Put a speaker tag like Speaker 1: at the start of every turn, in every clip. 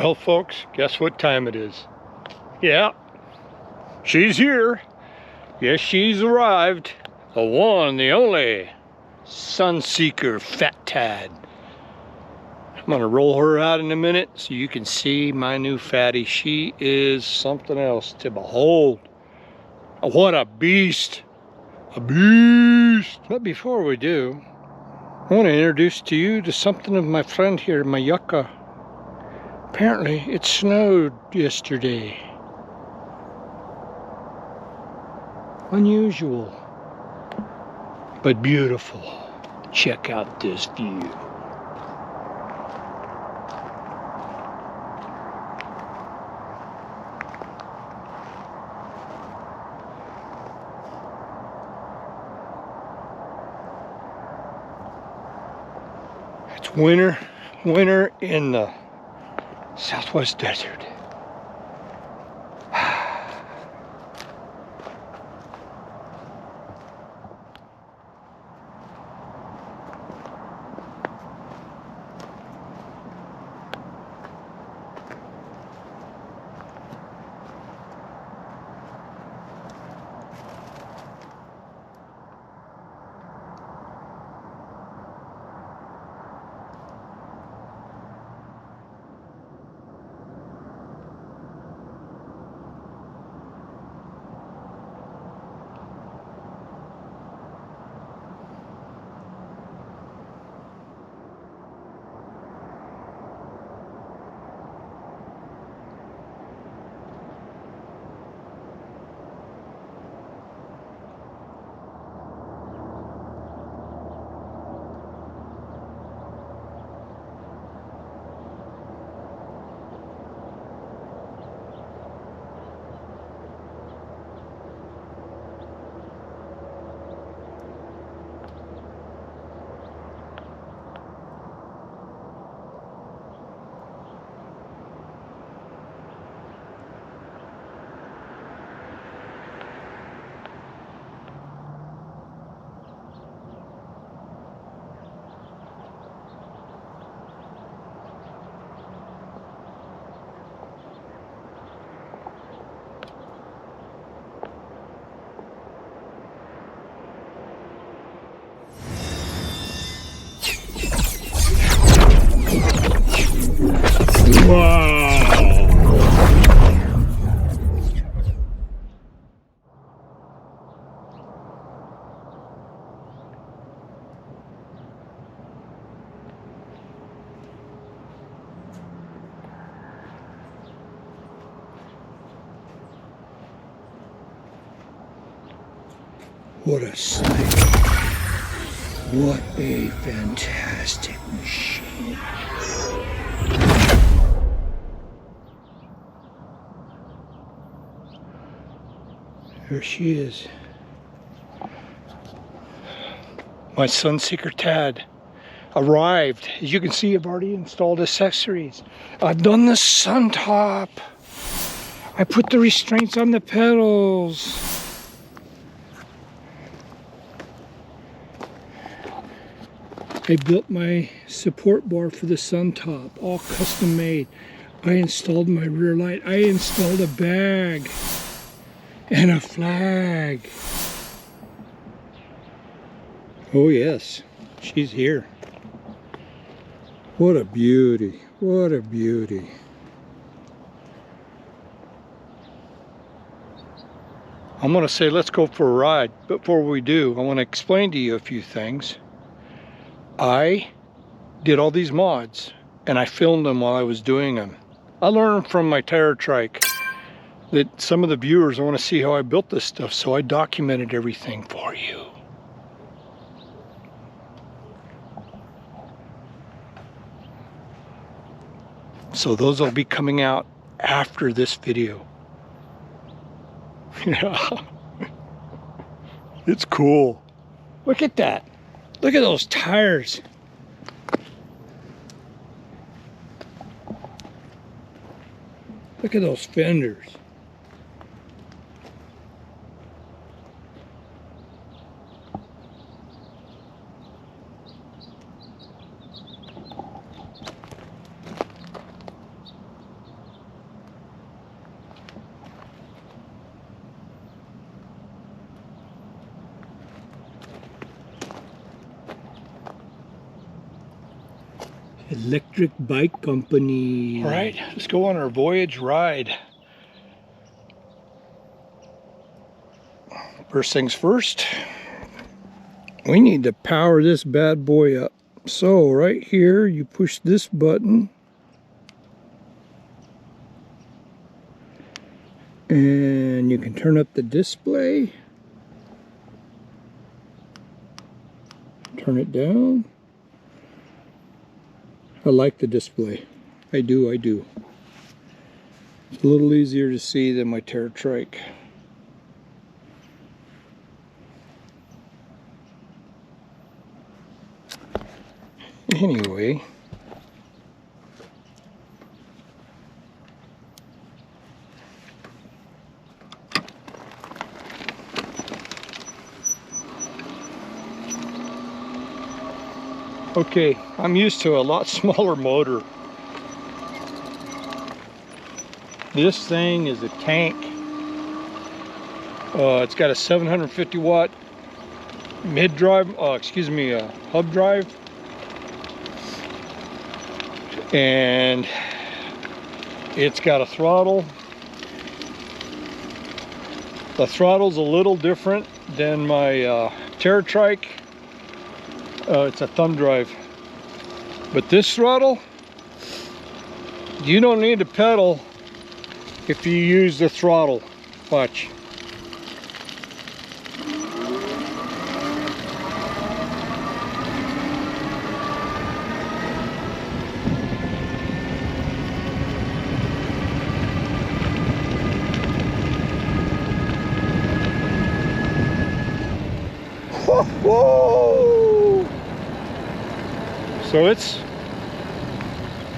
Speaker 1: Well, folks, guess what time it is? Yeah, she's here. Yes, she's arrived. The one, the only Sunseeker fat tad. I'm gonna roll her out in a minute so you can see my new fatty. She is something else to behold. What a beast! A beast! But before we do, I want to introduce to you to something of my friend here, my yucca. Apparently, it snowed yesterday. Unusual, but beautiful. Check out this view. It's winter in the Southwest Desert. Wow! What a sight. What a fantastic machine. There she is. My Sunseeker Tad arrived. As you can see, I've already installed accessories. I've done the sun top. I put the restraints on the pedals. I built my support bar for the sun top, all custom made. I installed my rear light. I installed a bag and a flag. Oh yes, she's here. What a beauty, what a beauty. I'm gonna say let's go for a ride. Before we do, I wanna explain to you a few things. I did all these mods and I filmed them while I was doing them. I learned from my trike that some of the viewers want to see how I built this stuff, so I documented everything for you. So those will be coming out after this video. Yeah, it's cool. Look at that. Look at those tires. Look at those fenders. Electric Bike Company. All right, let's go on our voyage ride. First things first, we need to power this bad boy up. So right here, you push this button and you can turn up the display, turn it down. I like the display. I do. It's a little easier to see than my trike. Anyway, okay, I'm used to a lot smaller motor. This thing is a tank. It's got a 750 watt hub drive. And it's got a throttle. The throttle's a little different than my trike. It's a thumb drive. But this throttle, you don't need to pedal if you use the throttle. Watch. Whoa! So it's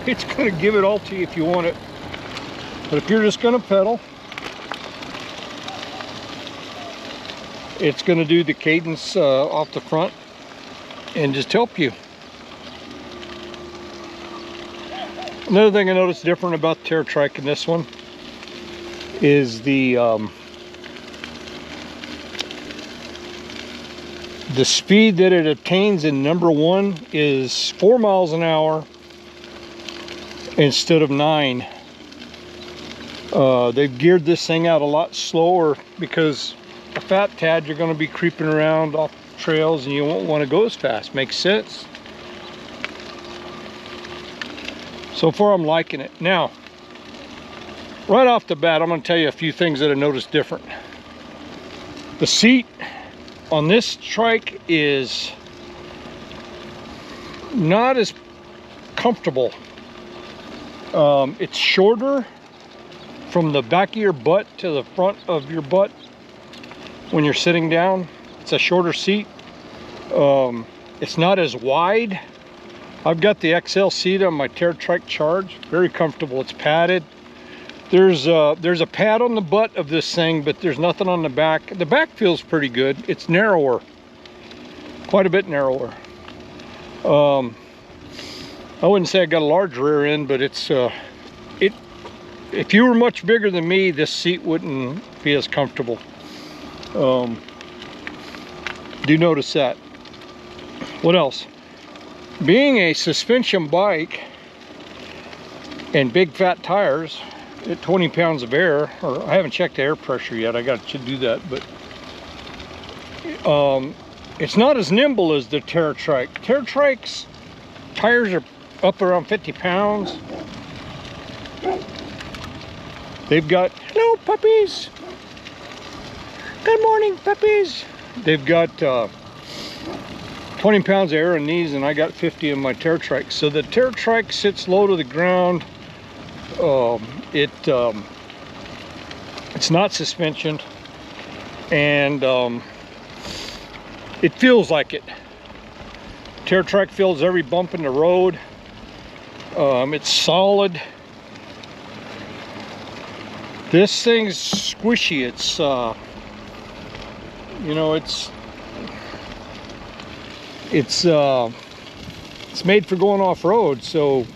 Speaker 1: going to give it all to you if you want it. But if you're just going to pedal, it's going to do the cadence off the front and just help you. Another thing I noticed different about the trike in this one is the speed that it obtains in number 1 is 4 miles an hour instead of 9. They've geared this thing out a lot slower because a fat tad, you're going to be creeping around off trails and you won't want to go as fast. Makes sense. So far I'm liking it. Now, right off the bat, I'm going to tell you a few things that I noticed different. The seat on this trike is not as comfortable. It's shorter from the back of your butt to the front of your butt when you're sitting down. It's a shorter seat. It's not as wide. I've got the XL seat on my trike Charge. Very comfortable. It's padded. There's a pad on the butt of this thing, but there's nothing on the back. The back feels pretty good. It's narrower, quite a bit narrower. I wouldn't say I got a large rear end, but it's if you were much bigger than me, this seat wouldn't be as comfortable. Do notice that. What else? Being a suspension bike and big fat tires at 20 pounds of air, or I haven't checked the air pressure yet, I got to do that, but it's not as nimble as the trike. Trike's tires are up around 50 pounds. They've got, hello puppies, good morning puppies. They've got 20 pounds of air in these, and I got 50 in my trike. So the trike sits low to the ground. It's not suspension, and it feels like it. Trike feels every bump in the road. It's solid. This thing's squishy. It's you know, it's made for going off-road, so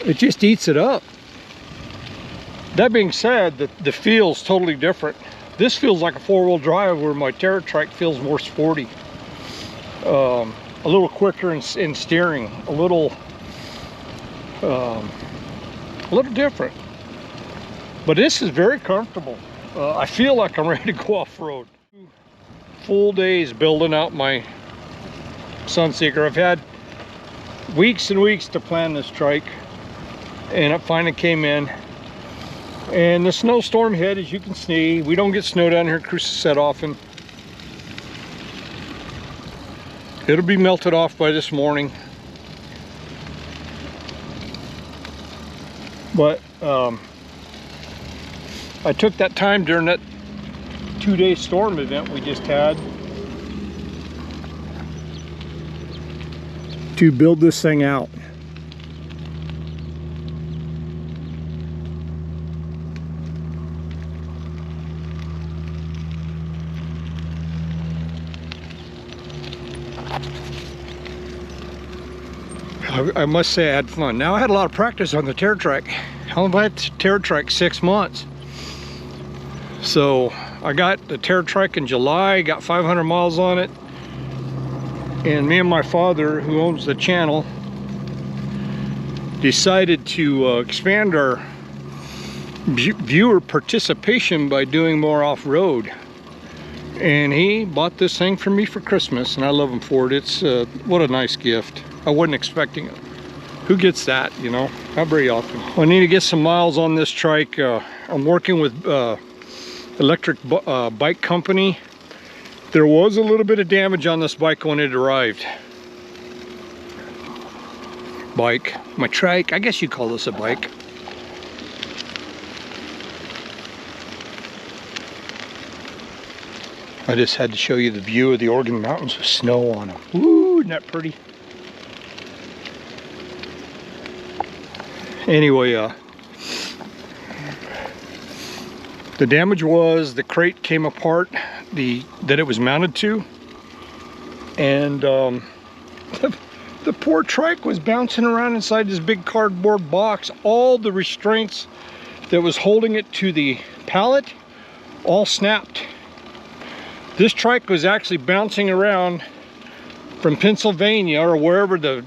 Speaker 1: it just eats it up. That being said, the feel's totally different. this feels like a four-wheel drive, where my trike feels more sporty. A little quicker in steering, a little different. But this is very comfortable. I feel like I'm ready to go off-road. Full days building out my Sunseeker. I've had weeks and weeks to plan this trike, and it finally came in. And the snowstorm hit, as you can see. We don't get snow down here at Cruces often. It'll be melted off by this morning. But I took that time during that 2-day storm event we just had to build this thing out. I must say I had fun. Now, I had a lot of practice on the trike. I only had the trike 6 months. So I got the trike in July, got 500 miles on it. And me and my father, who owns the channel, decided to expand our viewer participation by doing more off-road. And he bought this thing for me for Christmas, and I love him for it. It's what a nice gift. I wasn't expecting it. Who gets that, you know? Not very often. I need to get some miles on this trike. I'm working with electric bike company. There was a little bit of damage on this bike when it arrived. My trike, I guess you call this a bike. I just had to show you the view of the Oregon mountains with snow on them. Ooh, isn't that pretty? Anyway, the damage was the crate came apart that it was mounted to, and the poor trike was bouncing around inside this big cardboard box. All the restraints that was holding it to the pallet all snapped. This trike was actually bouncing around from Pennsylvania or wherever the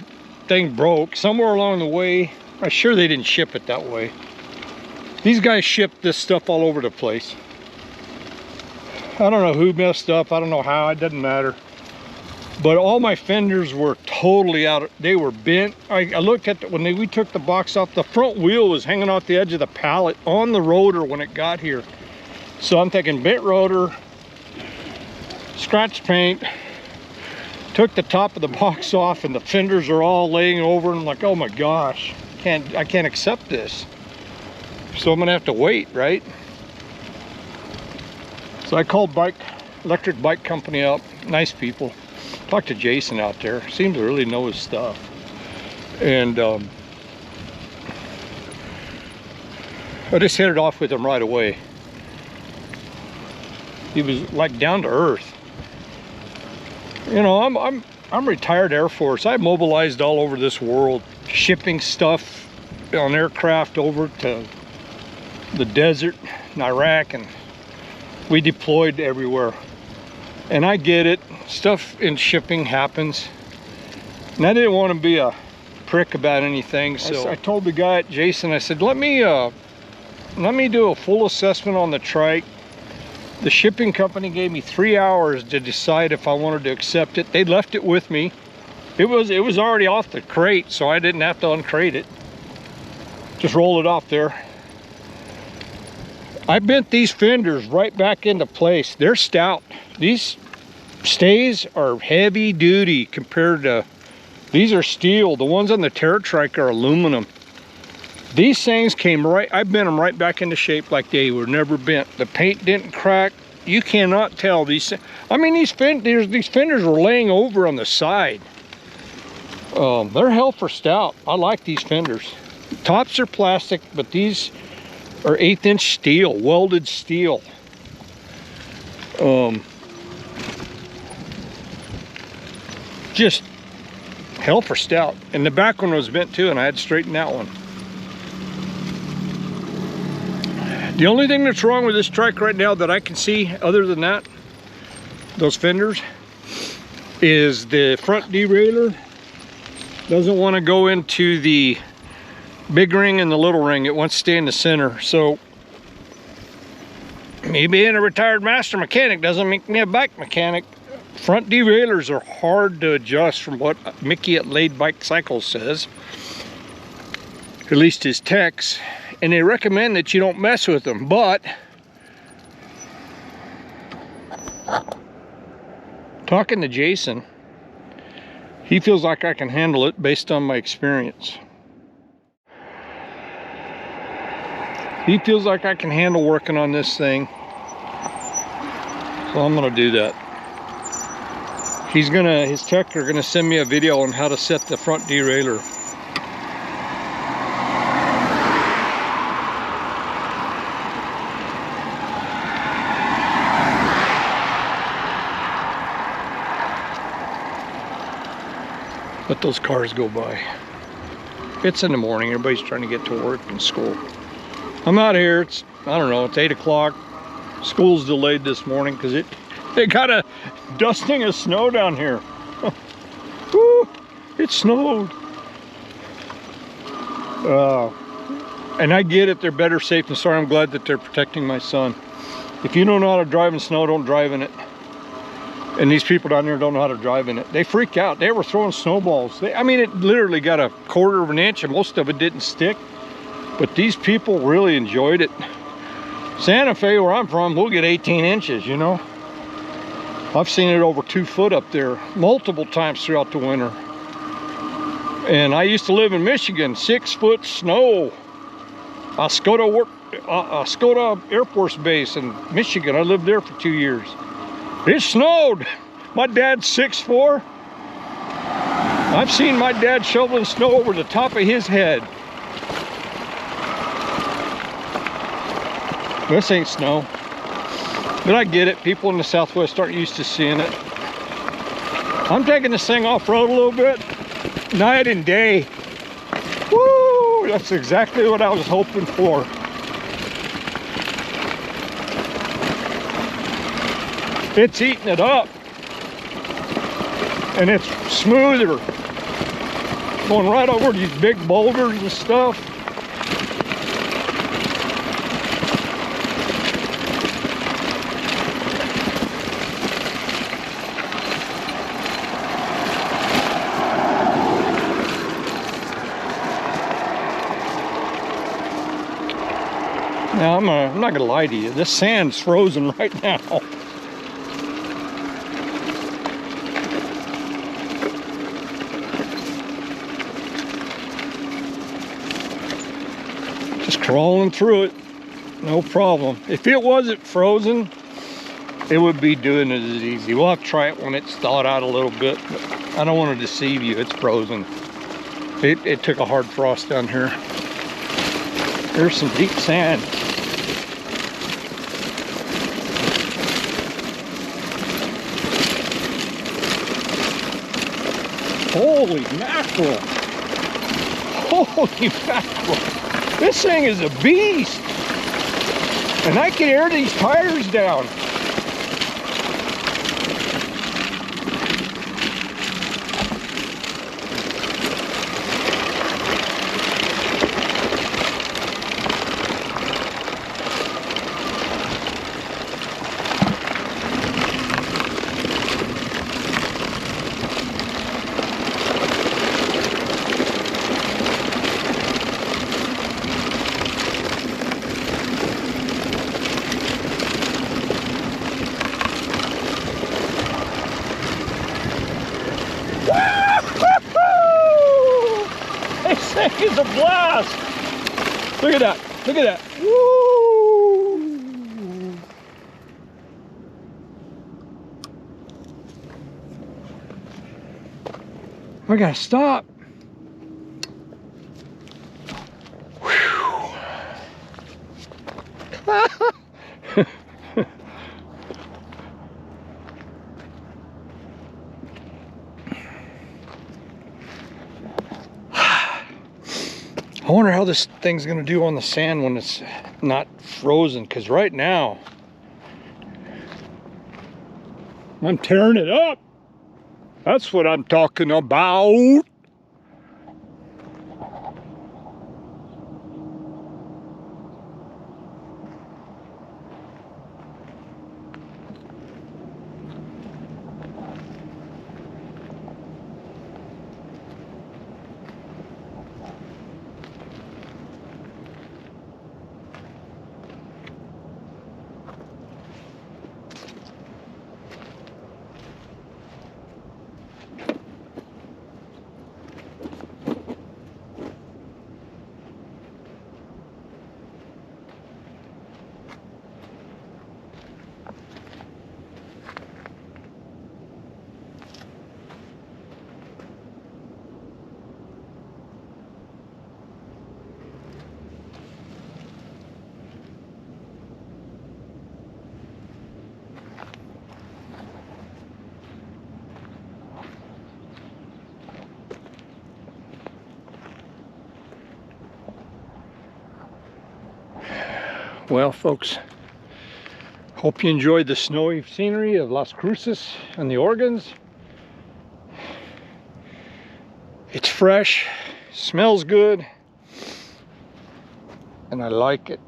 Speaker 1: thing broke, somewhere along the way. I'm sure they didn't ship it that way. These guys shipped this stuff all over the place. I don't know who messed up, I don't know how, it doesn't matter. But all my fenders were totally out, they were bent. I looked at when we took the box off, the front wheel was hanging off the edge of the pallet on the rotor when it got here. So I'm thinking bent rotor, scratch paint, took the top of the box off, and the fenders are all laying over, and I'm like, oh my gosh, I can't accept this. So I'm gonna have to wait, right? So I called electric bike company up, nice people. Talked to Jason out there, seems to really know his stuff. And I just hit it off with him right away. He was like down to earth. You know, I'm retired Air Force. I mobilized all over this world, shipping stuff on aircraft over to the desert in Iraq, and we deployed everywhere. And I get it, stuff in shipping happens. And I didn't want to be a prick about anything, so I told the guy at Jason, I said, let me do a full assessment on the trike. The shipping company gave me 3 hours to decide if I wanted to accept it. They left it with me. It was already off the crate, so I didn't have to uncrate it. Just roll it off there. I bent these fenders right back into place. They're stout. These stays are heavy duty compared to, these are steel. The ones on the trike are aluminum. These things came right, I bent them right back into shape like they were never bent. The paint didn't crack. You cannot tell these. I mean, these fenders were laying over on the side. They're hell for stout. I like these fenders. Tops are plastic, but these are 1/8 inch steel, welded steel. Just hell for stout. And the back one was bent too, and I had to straighten that one. The only thing that's wrong with this trike right now that I can see, other than that, those fenders, is the front derailleur doesn't want to go into the big ring and the little ring. It wants to stay in the center. So me being a retired master mechanic doesn't make me a bike mechanic. Front derailleurs are hard to adjust, from what Mickey at Laid Bike Cycles says, at least his techs, and they recommend that you don't mess with them. But talking to Jason, he feels like I can handle it based on my experience. He feels like I can handle working on this thing, so I'm gonna do that. His tech are gonna send me a video on how to set the front derailleur. Let those cars go by. It's in the morning, everybody's trying to get to work and school. I'm out here, I don't know, it's 8 o'clock. School's delayed this morning because they got a dusting of snow down here. Woo, it snowed. And I get it, they're better safe than sorry. I'm glad that they're protecting my son. If you don't know how to drive in snow, don't drive in it. And these people down there don't know how to drive in it. They freak out. They were throwing snowballs. I mean, it literally got a quarter of an inch and most of it didn't stick. But these people really enjoyed it. Santa Fe, where I'm from, we'll get 18 inches, you know. I've seen it over 2 foot up there multiple times throughout the winter. And I used to live in Michigan, 6 foot snow. Oscoda Air Force Base in Michigan. I lived there for 2 years. It snowed. My dad's 6'4". I've seen my dad shoveling snow over the top of his head. This ain't snow. But I get it. People in the Southwest aren't used to seeing it. I'm taking this thing off-road a little bit. Night and day. Woo! That's exactly what I was hoping for. It's eating it up. And it's smoother. Going right over these big boulders and stuff. Now, I'm not gonna lie to you, this sand's frozen right now. Just crawling through it, no problem. If it wasn't frozen, it would be doing it as easy. We'll have to try it when it's thawed out a little bit, but I don't want to deceive you, it's frozen. It took a hard frost down here. There's some deep sand. Holy mackerel! Holy mackerel! This thing is a beast! And I can air these tires down. This thing is a blast. Look at that. Look at that. Woo! I gotta stop. I wonder how this thing's gonna do on the sand when it's not frozen, because right now I'm tearing it up. That's what I'm talking about. Well, folks, hope you enjoyed the snowy scenery of Las Cruces and the Organs. It's fresh, smells good, and I like it.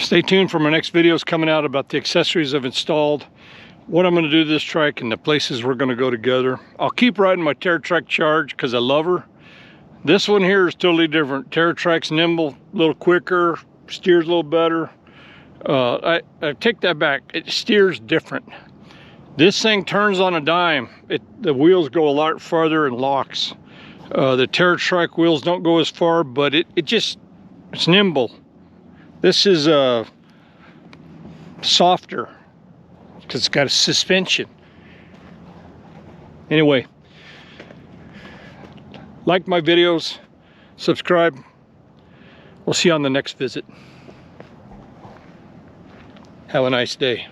Speaker 1: Stay tuned for my next videos coming out about the accessories I've installed, what I'm going to do to this trike, and the places we're going to go together. I'll keep riding my TerraTrike Charge because I love her. This one here is totally different. TerraTrike's nimble, a little quicker, steers a little better. I take that back. It steers different. This thing turns on a dime. The wheels go a lot farther and locks. The TerraTrike wheels don't go as far, but it's nimble. This is softer because it's got a suspension. Anyway, like my videos, subscribe. We'll see you on the next visit. Have a nice day.